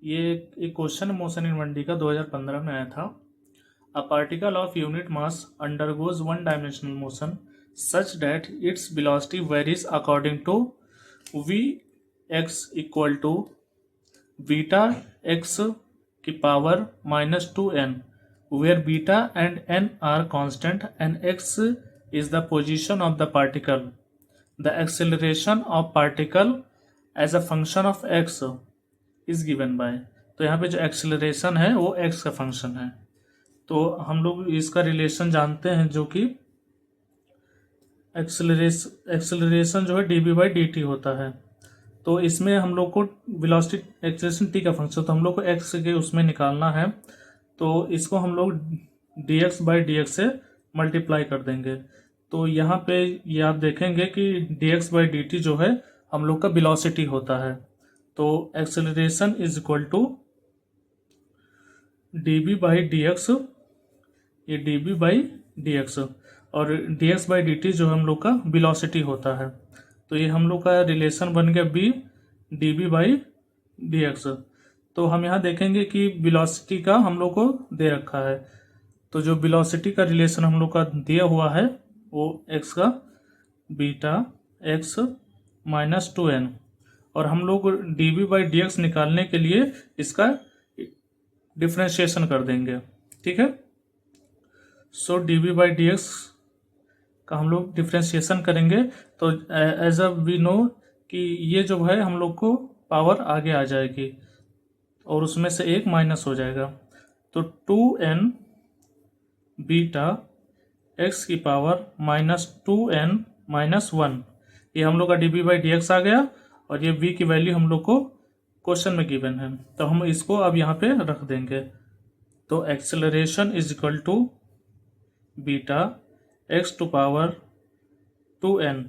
ये एक question motion in 1D का 2015 में आया था। A particle of unit mass undergoes one dimensional motion such that its velocity varies according to v x equal to beta x की power -2n, where beta and n are constant and x is the position of the particle. The acceleration of particle as a function of x is given by। तो यहाँ पे जो acceleration है वो x का function है। तो हम लोग इसका रिलेशन जानते हैं, जो कि एक्सेलरेशन जो है dv/dt होता है। तो इसमें हम लोग को वेलोसिटी एक्सेलरेशन t का फंक्शन, तो हम लोग को x के उसमें निकालना है। तो इसको हम लोग dx/dx से मल्टीप्लाई कर देंगे। तो यहाँ पे ये आप देखेंगे कि dx/dt जो है हम लोग का वेलोसिटी होता है। तो acceleration is equal to dv/dx, ये dv/dx और dx/dt जो हम लोग का वेलोसिटी होता है। तो ये हम लोग का रिलेशन बन गया b dv/dx। तो हम यहाँ देखेंगे कि वेलोसिटी का हम लोग को दे रखा है। तो जो वेलोसिटी का रिलेशन हम लोग का दिया हुआ है वो x का बीटा x -2n, और हम लोग dv/dx निकालने के लिए इसका डिफ्रेंशिएशन कर देंगे। ठीक है। सो dv/dx का हम लोग डिफ्रेंशिएशन करेंगे। तो एज अ वी नो कि ये जो है हम लोग को पावर आगे आ जाएगी और उसमें से एक माइनस हो जाएगा। तो 2n बीटा x की पावर -2n -1, ये हम लोग का dv/dx आ गया और ये v की वैल्यू हम लोग को क्वेश्चन में गिवन है। तो हम इसको अब यहाँ पे रख देंगे। तो acceleration is equal to beta x to power 2n,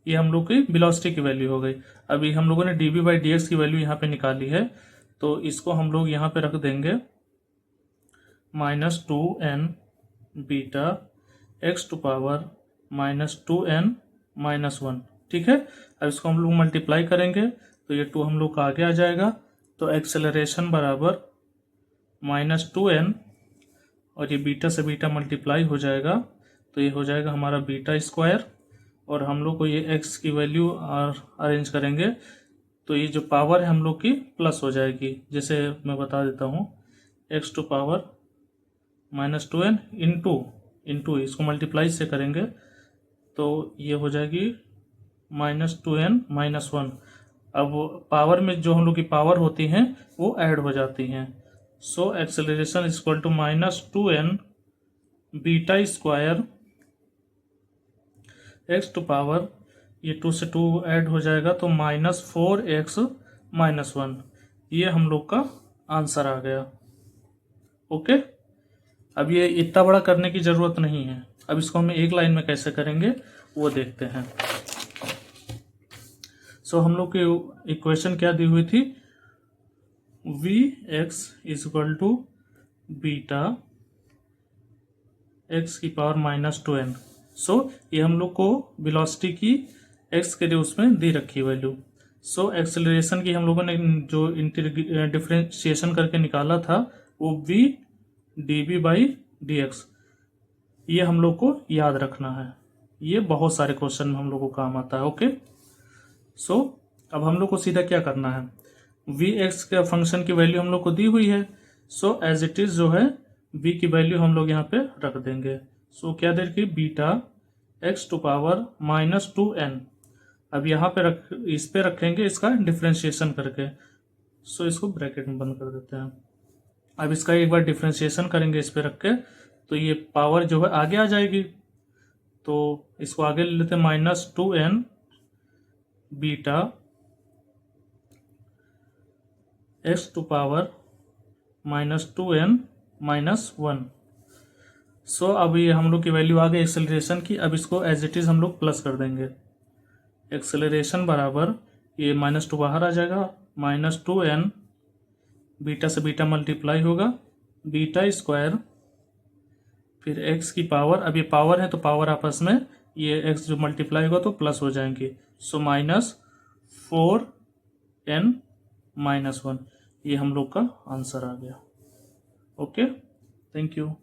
ये हम लोग की वेलोसिटी की वैल्यू हो गई। अभी हम लोगों ने dv/dx की वैल्यू यहाँ पे निकाली है, तो इसको हम लोग यहाँ पे रख देंगे -2n beta x to power -2n -1। ठीक है। अब इसको हम लोग मल्टीप्लाई करेंगे तो ये 2 हम लोग का आगे आ जाएगा। तो एक्सेलरेशन बराबर -2n और ये बीटा से बीटा मल्टीप्लाई हो जाएगा, तो ये हो जाएगा हमारा बीटा स्क्वायर, और हम लोग को ये x की वैल्यू अरेंज करेंगे तो ये जो पावर है हम लोग की प्लस हो जाएगी। जैसे मैं बता देता हूँ, x to power -2n into इसको मल्टीप्लाई से करेंगे तो ये हो जाएगी -2n -1। अब पावर में जो हम लोग की पावर होती हैं वो ऐड हो जाती हैं। So acceleration is equal to -2n beta square x to power, ये 2 से 2 ऐड हो जाएगा तो -4x -1, ये हम लोग का आंसर आ गया। ओके। अब ये इतना बड़ा करने की ज़रूरत नहीं है। अब इसको हम एक लाइन में कैसे करेंगे वो देखते हैं। सो हम लोग की इक्वेशन क्या दी हुई थी, v x is equal to beta x की पावर -2n। सो ये हम लोग को वेलोसिटी की x के लिए उसमें दी रखी वैल्यू। सो एक्सेलरेशन की हम लोगों ने जो डिफ्रेंशिएशन करके निकाला था वो v dv/dx, ये हम लोग को याद रखना है। ये बहुत सारे क्वेश्चन में हम लोग को काम आता है। ओके। सो अब हम लोग को सीधा क्या करना है, वी एक्स के फंक्शन की वैल्यू हम लोग को दी हुई है। सो एज इट इज जो है v की वैल्यू हम लोग यहाँ पे रख देंगे। सो क्या दे रखी, beta x to power -2n। अब यहाँ पे इस पे रखेंगे इसका डिफ्रेंशिएशन करके। सो इसको ब्रैकेट में बंद कर देते हैं। अब इसका एक बार डिफ्रेंशिएशन करेंगे इस पे रख के, तो ये पावर जो है आगे आ जाएगी। तो इसको आगे ले लेते हैं, -2n beta x to power -2n -1। So अब ये हम लोग की वैल्यू आ गई एक्सेलरेशन की। अब इसको एज इट इज़ हम लोग प्लस कर देंगे। एक्सेलरेशन बराबर, ये -2 बाहर आ जाएगा, -2n बीटा से बीटा मल्टीप्लाई होगा, बीटा स्क्वायर, फिर x की पावर, अब ये पावर है तो पावर आपस में ये x जो मल्टीप्लाई होगा तो प्लस हो जाएंगे। सो -4n -1। ये हम लोग का आंसर आ गया। Okay, thank you.